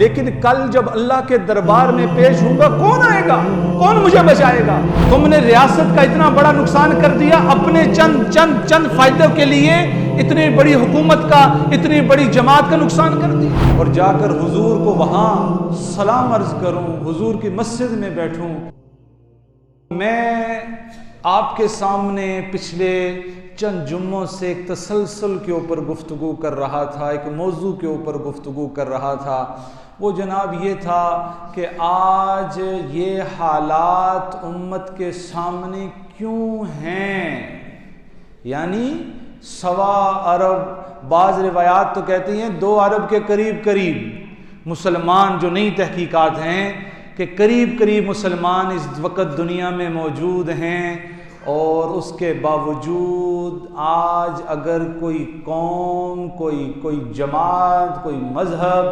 لیکن کل جب اللہ کے دربار میں پیش ہوں گا کون آئے گا؟ کون مجھے بچائے گا؟ تم نے ریاست کا اتنا بڑا نقصان کر دیا اپنے چند فائدوں کے لیے، اتنی بڑی حکومت کا، اتنی بڑی جماعت کا نقصان کر دیا، اور جا کر حضور کو وہاں سلام عرض کروں، حضور کی مسجد میں بیٹھوں۔ میں آپ کے سامنے پچھلے چند جمعوں سے ایک تسلسل کے اوپر گفتگو کر رہا تھا، ایک موضوع کے اوپر گفتگو کر رہا تھا۔ وہ جناب یہ تھا کہ آج یہ حالات امت کے سامنے کیوں ہیں، یعنی 1.25 ارب، بعض روایات تو کہتی ہیں 2 ارب کے قریب مسلمان، جو نئی تحقیقات ہیں کہ قریب مسلمان اس وقت دنیا میں موجود ہیں، اور اس کے باوجود آج اگر کوئی قوم، کوئی جماعت، کوئی مذہب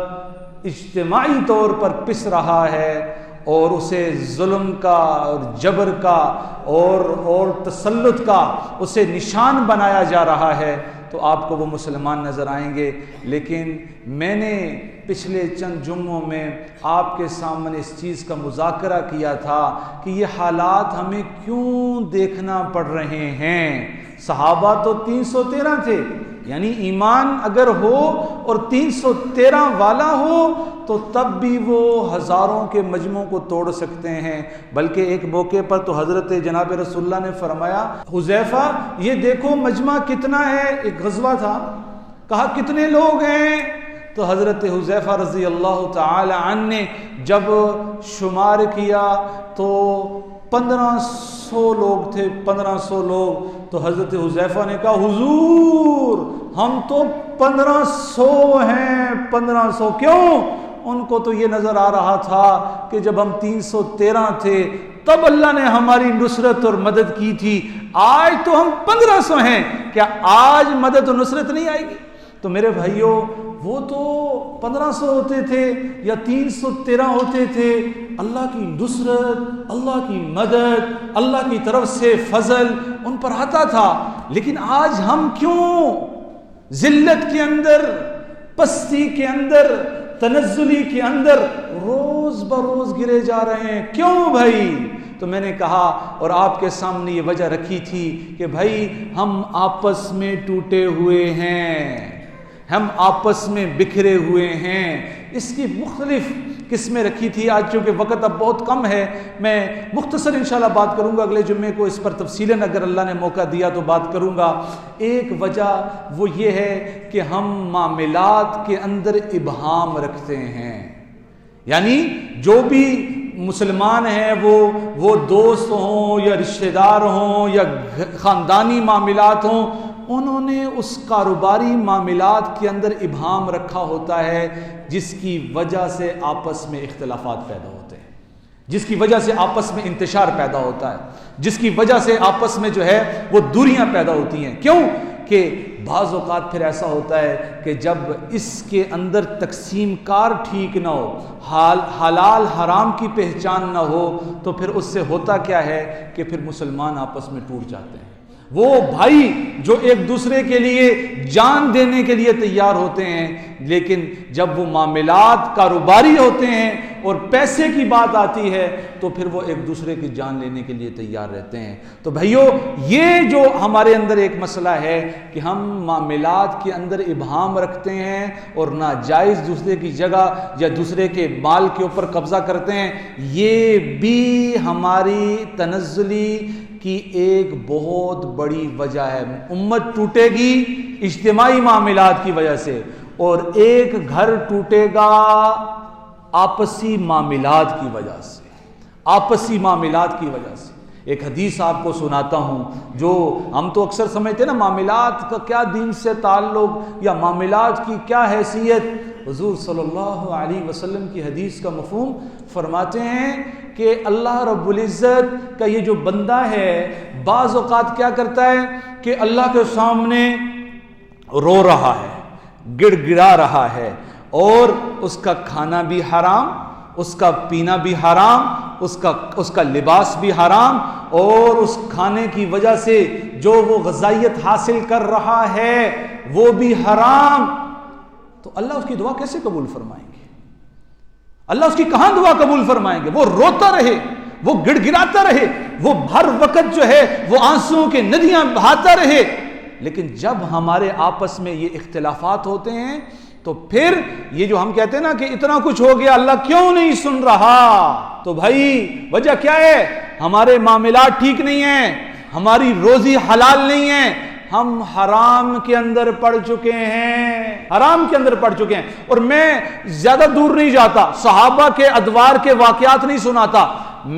اجتماعی طور پر پس رہا ہے اور اسے ظلم کا اور جبر کا اور تسلط کا اسے نشان بنایا جا رہا ہے، تو آپ کو وہ مسلمان نظر آئیں گے۔ لیکن میں نے پچھلے چند جمعوں میں آپ کے سامنے اس چیز کا مذاکرہ کیا تھا کہ یہ حالات ہمیں کیوں دیکھنا پڑ رہے ہیں۔ صحابہ تو 313 تھے، یعنی ایمان اگر ہو اور 313 والا ہو تو تب بھی وہ ہزاروں کے مجموعوں کو توڑ سکتے ہیں۔ بلکہ ایک موقع پر تو حضرت جناب رسول اللہ نے فرمایا، حذیفہ یہ دیکھو مجمع کتنا ہے، ایک غزوہ تھا، کہا کتنے لوگ ہیں؟ تو حضرت حذیفہ رضی اللہ تعالی عنہ نے جب شمار کیا تو 1500 لوگ تھے، 1500 لوگ۔ تو حضرت حذیفہ نے کہا حضور ہم تو 1500 ہیں، 1500 کیوں؟ ان کو تو یہ نظر آ رہا تھا کہ جب ہم 313 تھے تب اللہ نے ہماری نصرت اور مدد کی تھی، آج تو ہم 1500 ہیں، کیا آج مدد و نصرت نہیں آئے گی؟ تو میرے بھائیوں، وہ تو 1500 ہوتے تھے یا 313 ہوتے تھے، اللہ کی نصرت، اللہ کی مدد، اللہ کی طرف سے فضل ان پر آتا تھا۔ لیکن آج ہم کیوں ذلت کے اندر، پستی کے اندر، تنزلی کے اندر روز بروز گرے جا رہے ہیں؟ کیوں بھائی؟ تو میں نے کہا اور آپ کے سامنے یہ وجہ رکھی تھی کہ بھائی ہم آپس میں ٹوٹے ہوئے ہیں، ہم آپس میں بکھرے ہوئے ہیں۔ اس کی مختلف قسمیں رکھی تھی۔ آج چونکہ وقت اب بہت کم ہے، میں مختصر انشاءاللہ بات کروں گا، اگلے جمعے کو اس پر تفصیلاً اگر اللہ نے موقع دیا تو بات کروں گا۔ ایک وجہ وہ یہ ہے کہ ہم معاملات کے اندر ابہام رکھتے ہیں، یعنی جو بھی مسلمان ہیں وہ دوست ہوں یا رشتہ دار ہوں یا خاندانی معاملات ہوں، انہوں نے اس کاروباری معاملات کے اندر ابہام رکھا ہوتا ہے، جس کی وجہ سے آپس میں اختلافات پیدا ہوتے ہیں، جس کی وجہ سے آپس میں انتشار پیدا ہوتا ہے، جس کی وجہ سے آپس میں جو ہے وہ دوریاں پیدا ہوتی ہیں۔ کیوں کہ بعض اوقات پھر ایسا ہوتا ہے کہ جب اس کے اندر تقسیم کار ٹھیک نہ ہو، حلال حرام کی پہچان نہ ہو، تو پھر اس سے ہوتا کیا ہے کہ پھر مسلمان آپس میں ٹوٹ جاتے ہیں۔ وہ بھائی جو ایک دوسرے کے لیے جان دینے کے لیے تیار ہوتے ہیں، لیکن جب وہ معاملات کاروباری ہوتے ہیں اور پیسے کی بات آتی ہے تو پھر وہ ایک دوسرے کی جان لینے کے لیے تیار رہتے ہیں۔ تو بھائیو، یہ جو ہمارے اندر ایک مسئلہ ہے کہ ہم معاملات کے اندر ابہام رکھتے ہیں اور ناجائز دوسرے کی جگہ یا دوسرے کے مال کے اوپر قبضہ کرتے ہیں، یہ بھی ہماری تنزلی کی ایک بہت بڑی وجہ ہے۔ امت ٹوٹے گی اجتماعی معاملات کی وجہ سے، اور ایک گھر ٹوٹے گا آپسی معاملات کی وجہ سے، آپسی معاملات کی وجہ سے۔ ایک حدیث آپ کو سناتا ہوں، جو ہم تو اکثر سمجھتے ہیں نا معاملات کا کیا دین سے تعلق یا معاملات کی کیا حیثیت۔ حضور صلی اللہ علیہ وسلم کی حدیث کا مفہوم فرماتے ہیں کہ اللہ رب العزت کا یہ جو بندہ ہے بعض اوقات کیا کرتا ہے کہ اللہ کے سامنے رو رہا ہے، گڑ گڑا رہا ہے، اور اس کا کھانا بھی حرام، اس کا پینا بھی حرام، اس کا لباس بھی حرام، اور اس کھانے کی وجہ سے جو وہ غذائیت حاصل کر رہا ہے وہ بھی حرام، تو اللہ اس کی دعا کیسے قبول فرمائیں گے؟ اللہ اس کی کہاں دعا قبول فرمائیں گے؟ وہ روتا رہے، وہ گڑ گڑاتا رہے، وہ ہر وقت جو ہے وہ آنسوؤں کی ندیاں بہاتا رہے، لیکن جب ہمارے آپس میں یہ اختلافات ہوتے ہیں تو پھر یہ جو ہم کہتے ہیں نا کہ اتنا کچھ ہو گیا اللہ کیوں نہیں سن رہا، تو بھائی وجہ کیا ہے؟ ہمارے معاملات ٹھیک نہیں ہیں، ہماری روزی حلال نہیں ہے، ہم حرام کے اندر پڑ چکے ہیں، حرام کے اندر پڑ چکے ہیں۔ اور میں زیادہ دور نہیں جاتا، صحابہ کے ادوار کے واقعات نہیں سناتا،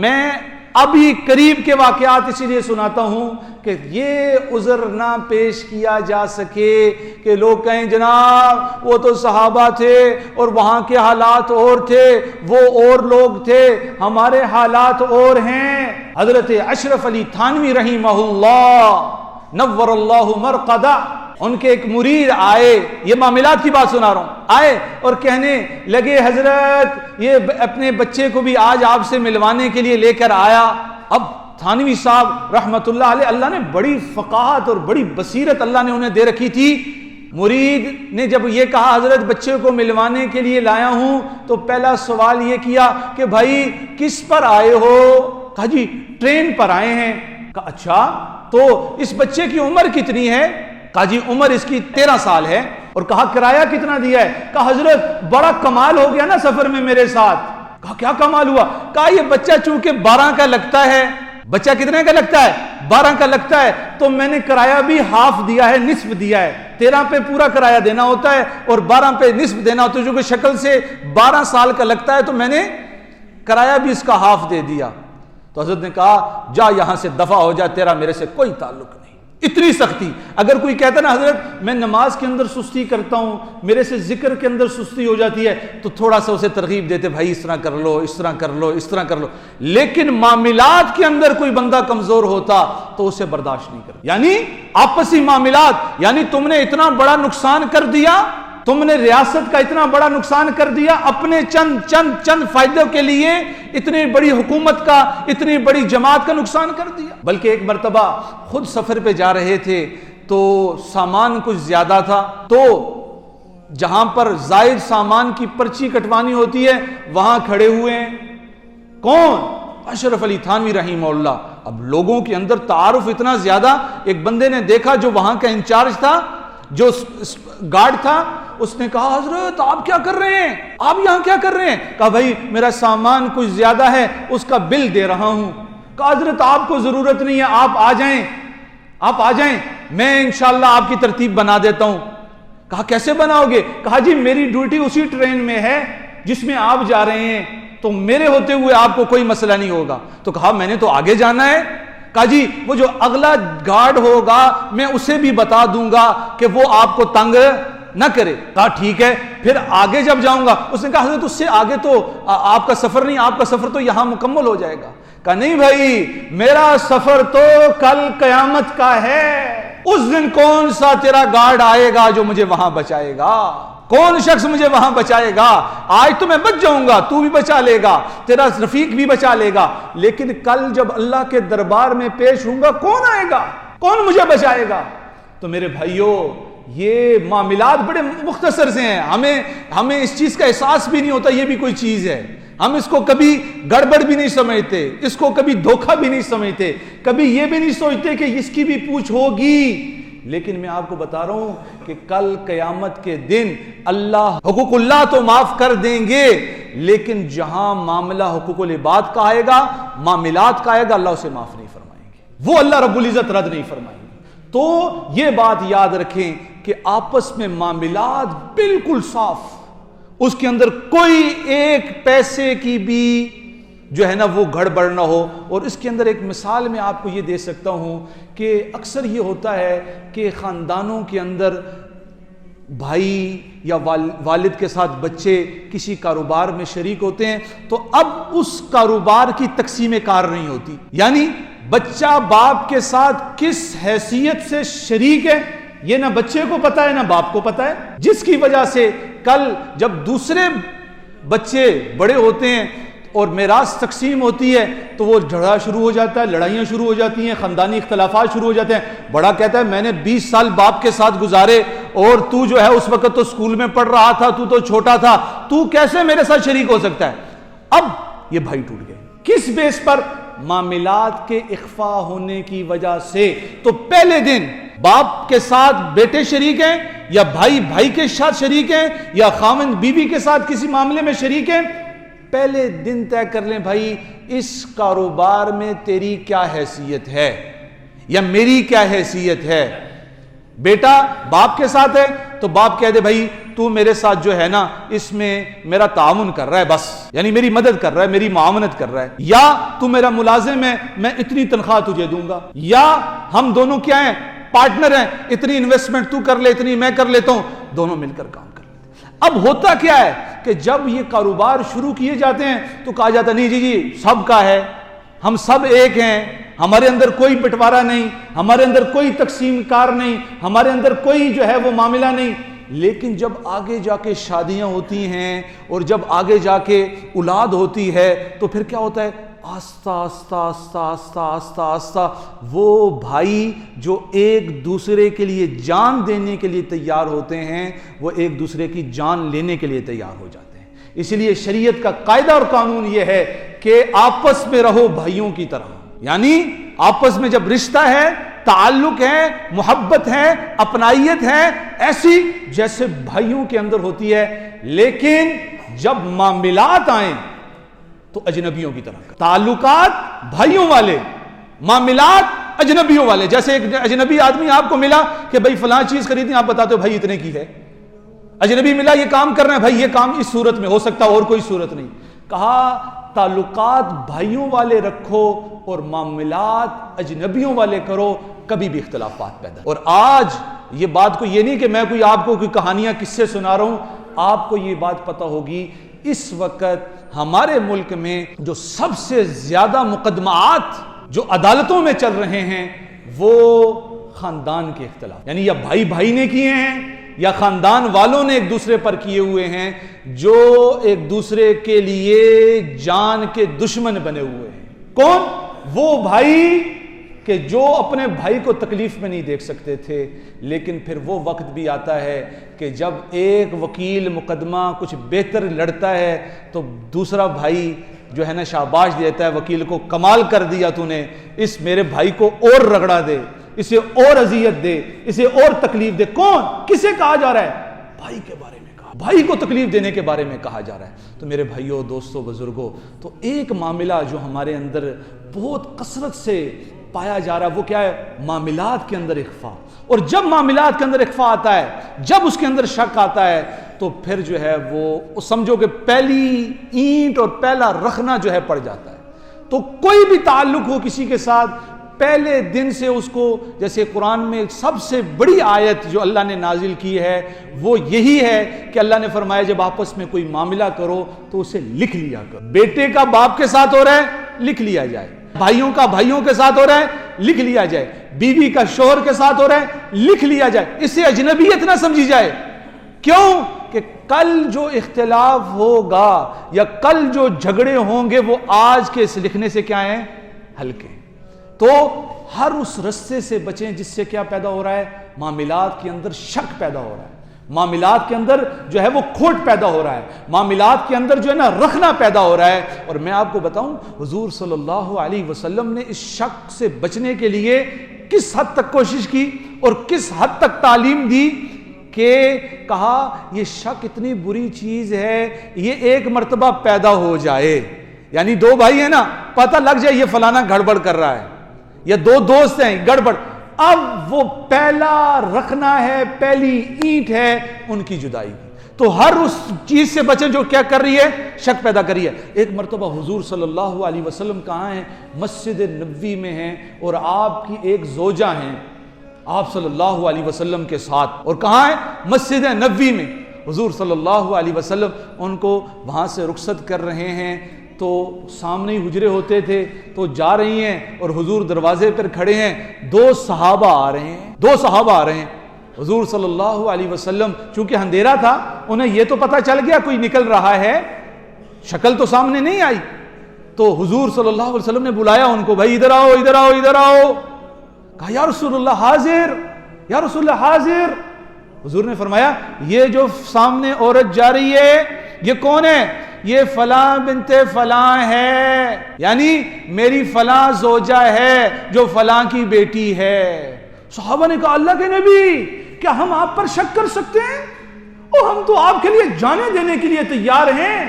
میں ابھی قریب کے واقعات اسی لیے سناتا ہوں کہ یہ عذر نہ پیش کیا جا سکے کہ لوگ کہیں جناب وہ تو صحابہ تھے اور وہاں کے حالات اور تھے، وہ اور لوگ تھے، ہمارے حالات اور ہیں۔ حضرت اشرف علی تھانوی رحمہ اللہ نور اللہ مرقدہ، ان کے ایک مرید آئے، یہ معاملات کی بات سنا رہا ہوں، آئے اور کہنے لگے حضرت یہ اپنے بچے کو بھی آج آپ سے ملوانے کے لیے لے کر آیا۔ اب تھانوی صاحب رحمت اللہ علیہ، اللہ نے بڑی فقاہت اور بڑی بصیرت اللہ نے انہیں دے رکھی تھی۔ مرید نے جب یہ کہا حضرت بچے کو ملوانے کے لیے لایا ہوں، تو پہلا سوال یہ کیا کہ بھائی کس پر آئے ہو؟ کہا جی ٹرین پر آئے ہیں۔ کہا اچھا تو اس بچے کی عمر کتنی ہے؟ کہا جی عمر اس کی 13 سال ہے۔ اور کہا کرایہ کتنا دیا ہے؟ کہا حضرت بڑا کمال ہو گیا نا سفر میں میرے ساتھ۔ کہا کیا کمال ہوا؟ کہا یہ بچہ چونکہ 12 کا لگتا ہے، بچہ کتنے کا لگتا ہے؟ 12 کا لگتا ہے، تو میں نے کرایہ بھی ہاف دیا ہے، نصف دیا ہے۔ 13 پہ پورا کرایہ دینا ہوتا ہے اور 12 پہ نصف دینا ہوتا ہے، جو کہ شکل سے 12 سال کا لگتا ہے، تو میں نے کرایہ بھی اس کا ہاف دے دیا۔ تو حضرت نے کہا جا یہاں سے دفع ہو جا، تیرا میرے سے کوئی تعلق نہیں۔ اتنی سختی۔ اگر کوئی کہتا نا حضرت میں نماز کے اندر سستی کرتا ہوں، میرے سے ذکر کے اندر سستی ہو جاتی ہے، تو تھوڑا سا اسے ترغیب دیتے بھائی اس طرح کر لو، اس طرح کر لو، اس طرح کر لو۔ لیکن معاملات کے اندر کوئی بندہ کمزور ہوتا تو اسے برداشت نہیں کرتا۔ یعنی آپسی معاملات، یعنی تم نے اتنا بڑا نقصان کر دیا، تم نے ریاست کا اتنا بڑا نقصان کر دیا اپنے چند فائدوں کے لیے، اتنی بڑی حکومت کا، اتنی بڑی جماعت کا نقصان کر دیا۔ بلکہ ایک مرتبہ خود سفر پہ جا رہے تھے تو سامان کچھ زیادہ تھا، تو جہاں پر زائد سامان کی پرچی کٹوانی ہوتی ہے وہاں کھڑے ہوئے ہیں کون؟ اشرف علی تھانوی رحمہ اللہ۔ اب لوگوں کے اندر تعارف اتنا زیادہ، ایک بندے نے دیکھا جو وہاں کا انچارج تھا، جو گارڈ تھا، اس نے کہا حضرت آپ کیا کر رہے ہیں؟ آپ یہاں کیا کر رہے ہیں؟ کہا بھائی میرا سامان کچھ زیادہ ہے، اس کا بل دے رہا ہوں۔ کہا حضرت آپ کو ضرورت نہیں ہے، آپ آ جائیں، آپ آ جائیں، میں انشاءاللہ آپ کی ترتیب بنا دیتا ہوں۔ کہا کیسے بناؤ گے؟ کہا جی میری ڈیوٹی اسی ٹرین میں ہے جس میں آپ جا رہے ہیں، تو میرے ہوتے ہوئے آپ کو کوئی مسئلہ نہیں ہوگا۔ تو کہا میں نے تو آگے جانا ہے۔ کہا جی وہ جو اگلا گارڈ ہوگا میں اسے بھی بتا دوں گا کہ وہ آپ کو تنگ نہ کرے۔ کہا ٹھیک ہے، پھر آگے جب جاؤں گا۔ اس نے کہا حضرت اس سے آگے تو آپ کا سفر نہیں، آپ کا سفر تو یہاں مکمل ہو جائے گا۔ کہا نہیں بھائی میرا سفر تو کل قیامت کا ہے، اس دن کون سا تیرا گارڈ آئے گا جو مجھے وہاں بچائے گا؟ کون شخص مجھے وہاں بچائے گا؟ آج تو میں بچ جاؤں گا، تو بھی بچا لے گا، تیرا رفیق بھی بچا لے گا، لیکن کل جب اللہ کے دربار میں پیش ہوں گا کون آئے گا؟ کون مجھے بچائے گا؟ تو میرے بھائیوں یہ معاملات بڑے مختصر سے ہیں، ہمیں اس چیز کا احساس بھی نہیں ہوتا یہ بھی کوئی چیز ہے، ہم اس کو کبھی گڑبڑ بھی نہیں سمجھتے، اس کو کبھی دھوکہ بھی نہیں سمجھتے، کبھی یہ بھی نہیں سوچتے کہ اس کی بھی پوچھ ہوگی۔ لیکن میں آپ کو بتا رہا ہوں کہ کل قیامت کے دن اللہ حقوق اللہ تو معاف کر دیں گے، لیکن جہاں معاملہ حقوق العباد کا آئے گا، معاملات کا آئے گا، اللہ اسے معاف نہیں فرمائیں گے، وہ اللہ رب العزت رد نہیں فرمائیں گے۔ تو یہ بات یاد رکھیں کہ آپس میں معاملات بالکل صاف، اس کے اندر کوئی ایک پیسے کی بھی جو ہے نا وہ گڑبڑ نہ ہو۔ اور اس کے اندر ایک مثال میں آپ کو یہ دے سکتا ہوں کہ اکثر یہ ہوتا ہے کہ خاندانوں کے اندر بھائی یا والد کے ساتھ بچے کسی کاروبار میں شریک ہوتے ہیں، تو اب اس کاروبار کی تقسیم کار نہیں ہوتی، یعنی بچہ باپ کے ساتھ کس حیثیت سے شریک ہے یہ نہ بچے کو پتا ہے نہ باپ کو پتا ہے، جس کی وجہ سے کل جب دوسرے بچے بڑے ہوتے ہیں اور میراث تقسیم ہوتی ہے تو وہ جھگڑا شروع ہو جاتا ہے، لڑائیاں شروع ہو جاتی ہیں، خاندانی اختلافات شروع ہو جاتے ہیں۔ بڑا کہتا ہے میں نے 20 سال باپ کے ساتھ گزارے اور تو جو ہے اس وقت تو اسکول میں پڑھ رہا تھا، تو چھوٹا تھا، تو کیسے میرے ساتھ شریک ہو سکتا ہے؟ اب یہ بھائی ٹوٹ گئے، کس بیس پر؟ معاملات کے اخفا ہونے کی وجہ سے۔ تو پہلے دن باپ کے ساتھ بیٹے شریک ہیں، یا بھائی بھائی کے ساتھ شریک ہیں، یا خاوند بیوی کے ساتھ کسی معاملے میں شریک ہیں، پہلے دن طے کر لیں بھائی اس کاروبار میں تیری کیا حیثیت ہے یا میری کیا حیثیت ہے۔ بیٹا باپ کے ساتھ ہے تو باپ کہہ دے بھائی تو میرے ساتھ جو ہے نا اس میں میرا تعاون کر رہا ہے، بس یعنی میری مدد کر رہا ہے، میری معاونت کر رہا ہے، یا تو میرا ملازم ہے میں اتنی تنخواہ تجھے دوں گا، یا ہم دونوں کیا ہیں پارٹنر ہیں، اتنی انویسٹمنٹ تو کر لے اتنی میں کر لیتا ہوں، دونوں مل کر کام کر لیتے۔ اب ہوتا کیا ہے کہ جب یہ کاروبار شروع کیے جاتے ہیں تو کہا جاتا ہے نہیں جی سب کا ہے، ہم سب ایک ہیں، ہمارے اندر کوئی بٹوارا نہیں، ہمارے اندر کوئی تقسیم کار نہیں، ہمارے اندر کوئی جو ہے وہ معاملہ نہیں۔ لیکن جب آگے جا کے شادیاں ہوتی ہیں اور جب آگے جا کے اولاد ہوتی ہے تو پھر کیا ہوتا ہے؟ آہستہ آہستہ آہستہ آہستہ آہستہ آہستہ وہ بھائی جو ایک دوسرے کے لیے جان دینے کے لیے تیار ہوتے ہیں وہ ایک دوسرے کی جان لینے کے لیے تیار ہو جاتے ہیں۔ اسی لیے شریعت کا قاعدہ اور قانون یہ ہے کہ آپس میں رہو بھائیوں کی طرح، یعنی آپس میں جب رشتہ ہے، تعلق ہے، محبت ہے، اپنائیت ہے، ایسی جیسے بھائیوں کے اندر ہوتی ہے، لیکن جب معاملات آئیں تو اجنبیوں کی طرح، تعلقات بھائیوں والے، معاملات اجنبیوں والے۔ جیسے ایک اجنبی آدمی آپ کو ملا کہ بھائی فلاں چیز خریدنی، آپ بتاتے ہو بھائی اتنے کی ہے، اجنبی ملا یہ کام کرنا ہے، بھائی یہ کام اس صورت میں ہو سکتا اور کوئی صورت نہیں۔ کہا تعلقات بھائیوں والے رکھو اور معاملات اجنبیوں والے کرو، کبھی بھی اختلافات پیدا۔ اور آج یہ بات کو یہ نہیں کہ میں کوئی آپ کو کوئی کہانیاں کس سے سنا رہا ہوں، آپ کو یہ بات پتہ ہوگی اس وقت ہمارے ملک میں جو سب سے زیادہ مقدمات جو عدالتوں میں چل رہے ہیں وہ خاندان کے اختلاف، یعنی یا بھائی بھائی نے کیے ہیں یا خاندان والوں نے ایک دوسرے پر کیے ہوئے ہیں، جو ایک دوسرے کے لیے جان کے دشمن بنے ہوئے ہیں۔ کون؟ وہ بھائی کہ جو اپنے بھائی کو تکلیف میں نہیں دیکھ سکتے تھے، لیکن پھر وہ وقت بھی آتا ہے کہ جب ایک وکیل مقدمہ کچھ بہتر لڑتا ہے تو دوسرا بھائی جو ہے نا شاباش دیتا ہے وکیل کو، کمال کر دیا تو نے، اس میرے بھائی کو اور رگڑا دے، اسے اور اذیت دے، اسے اور تکلیف دے۔ کون؟ کسے کہا جا رہا ہے؟ بھائی کے بارے میں کہا، بھائی کو تکلیف دینے کے بارے میں کہا جا رہا ہے۔ تو میرے بھائیوں، دوستوں، بزرگوں، تو ایک معاملہ جو ہمارے اندر بہت کثرت سے پایا جا رہا ہے وہ کیا ہے؟ معاملات کے اندر اخفا۔ اور جب معاملات کے اندر اخفا آتا ہے، جب اس کے اندر شک آتا ہے تو پھر جو ہے وہ سمجھو کہ پہلی اینٹ اور پہلا رخنا جو ہے پڑ جاتا ہے۔ تو کوئی بھی تعلق ہو کسی کے ساتھ، پہلے دن سے اس کو، جیسے قرآن میں سب سے بڑی آیت جو اللہ نے نازل کی ہے وہ یہی ہے کہ اللہ نے فرمایا جب آپس میں کوئی معاملہ کرو تو اسے لکھ لیا کرو۔ بیٹے کا باپ کے ساتھ ہو رہا ہے، لکھ لیا جائے، بھائیوں کا بھائیوں کے ساتھ ہو رہا ہے، لکھ لیا جائے، بیوی کا شوہر کے ساتھ ہو رہا ہے، لکھ لیا جائے، اسے اجنبیت نہ سمجھی جائے۔ کیوں؟ کہ کل جو اختلاف ہوگا یا کل جو جھگڑے ہوں گے وہ آج کے اس لکھنے سے کیا ہیں؟ ہلکے۔ تو ہر اس رستے سے بچیں جس سے کیا پیدا ہو رہا ہے؟ معاملات کے اندر شک پیدا ہو رہا ہے، معاملات کے اندر جو ہے وہ کھوٹ پیدا ہو رہا ہے، معاملات کے اندر جو ہے نا رخنا پیدا ہو رہا ہے۔ اور میں آپ کو بتاؤں حضور صلی اللہ علیہ وسلم نے اس شک سے بچنے کے لیے کس حد تک کوشش کی اور کس حد تک تعلیم دی کہ کہا یہ شک اتنی بری چیز ہے، یہ ایک مرتبہ پیدا ہو جائے، یعنی دو بھائی ہیں نا، پتہ لگ جائے یہ فلانا گڑبڑ کر رہا ہے، یا دو دوست ہیں گڑبڑ، اب وہ پہلا رکھنا ہے، پہلی اینٹ ہے ان کی جدائی کی۔ تو ہر اس چیز سے بچیں جو کیا کر رہی ہے؟ شک پیدا کر رہی ہے۔ ایک مرتبہ حضور صلی اللہ علیہ وسلم کہاں ہیں؟ مسجد نبوی میں ہیں، اور آپ کی ایک زوجہ ہیں آپ صلی اللہ علیہ وسلم کے ساتھ، اور کہاں ہیں؟ مسجد نبوی میں۔ حضور صلی اللہ علیہ وسلم ان کو وہاں سے رخصت کر رہے ہیں، تو سامنے ہی حجرے ہوتے تھے، تو جا رہی ہیں اور حضور دروازے پر کھڑے ہیں، دو صحابہ آ رہے ہیں، حضور صلی اللہ علیہ وسلم چونکہ اندھیرا تھا انہیں یہ تو پتہ چل گیا کوئی نکل رہا ہے، شکل تو سامنے نہیں آئی، تو حضور صلی اللہ علیہ وسلم نے بلایا ان کو، بھائی ادھر آؤ ادھر آؤ ادھر آؤ، کہا یا رسول اللہ حاضر، یا رسول اللہ حاضر، حضور نے فرمایا یہ جو سامنے عورت جا رہی ہے یہ کون ہے؟ یہ فلاں بنت فلاں ہے، یعنی میری فلاں زوجہ ہے جو فلاں کی بیٹی ہے۔ صحابہ نے کہا اللہ کے نبی کیا ہم آپ پر شک کر سکتے ہیں؟ اور ہم تو آپ کے لیے جانے دینے کے لیے تیار ہیں،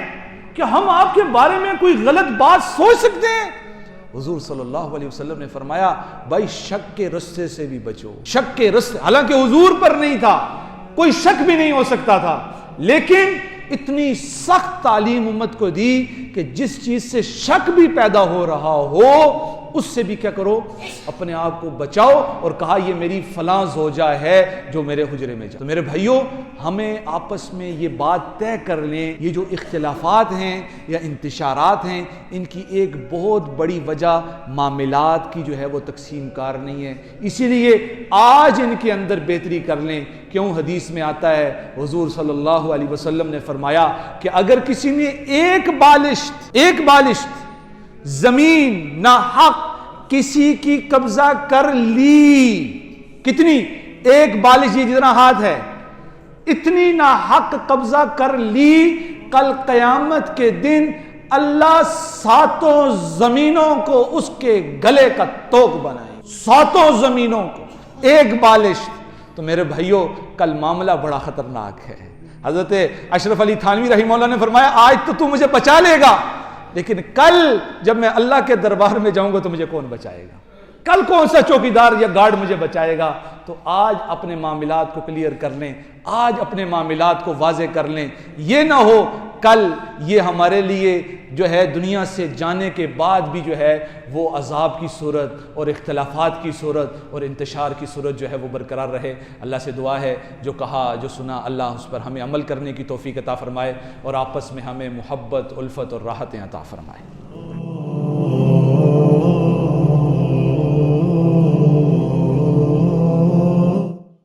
کیا ہم آپ کے بارے میں کوئی غلط بات سوچ سکتے ہیں؟ حضور صلی اللہ علیہ وسلم نے فرمایا بھائی شک کے رستے سے بھی بچو، شک کے رستے، حالانکہ حضور پر نہیں تھا، کوئی شک بھی نہیں ہو سکتا تھا، لیکن اتنی سخت تعلیم امت کو دی کہ جس چیز سے شک بھی پیدا ہو رہا ہو اس سے بھی کیا کرو، اپنے آپ کو بچاؤ، اور کہا یہ میری فلاں زوجہ ہے جو میرے حجرے میں جا۔ تو میرے بھائیوں ہمیں آپس میں یہ بات طے کر لیں، یہ جو اختلافات ہیں یا انتشارات ہیں ان کی ایک بہت بڑی وجہ معاملات کی جو ہے وہ تقسیم کار نہیں ہے، اسی لیے آج ان کے اندر بہتری کر لیں۔ کیوں؟ حدیث میں آتا ہے حضور صلی اللہ علیہ وسلم نے فرمایا کہ اگر کسی نے ایک بالشت زمین ناحق کسی کی قبضہ کر لی، کتنی؟ ایک بالش، یہ جتنا ہاتھ ہے، اتنی ناحق قبضہ کر لی، کل قیامت کے دن اللہ 7 زمینوں کو اس کے گلے کا توق بنائے، 7 زمینوں کو ایک بالش۔ تو میرے بھائیوں کل معاملہ بڑا خطرناک ہے۔ حضرت اشرف علی تھانوی رحمہ اللہ نے فرمایا آج تو مجھے بچا لے گا، لیکن کل جب میں اللہ کے دربار میں جاؤں گا تو مجھے کون بچائے گا؟ کل کون سا چوکیدار یا گارڈ مجھے بچائے گا؟ تو آج اپنے معاملات کو کلیئر کر لیں، آج اپنے معاملات کو واضح کر لیں، یہ نہ ہو کل یہ ہمارے لیے جو ہے دنیا سے جانے کے بعد بھی جو ہے وہ عذاب کی صورت اور اختلافات کی صورت اور انتشار کی صورت جو ہے وہ برقرار رہے۔ اللہ سے دعا ہے جو کہا جو سنا اللہ اس پر ہمیں عمل کرنے کی توفیق عطا فرمائے اور آپس میں ہمیں محبت، الفت اور راحتیں عطا فرمائے۔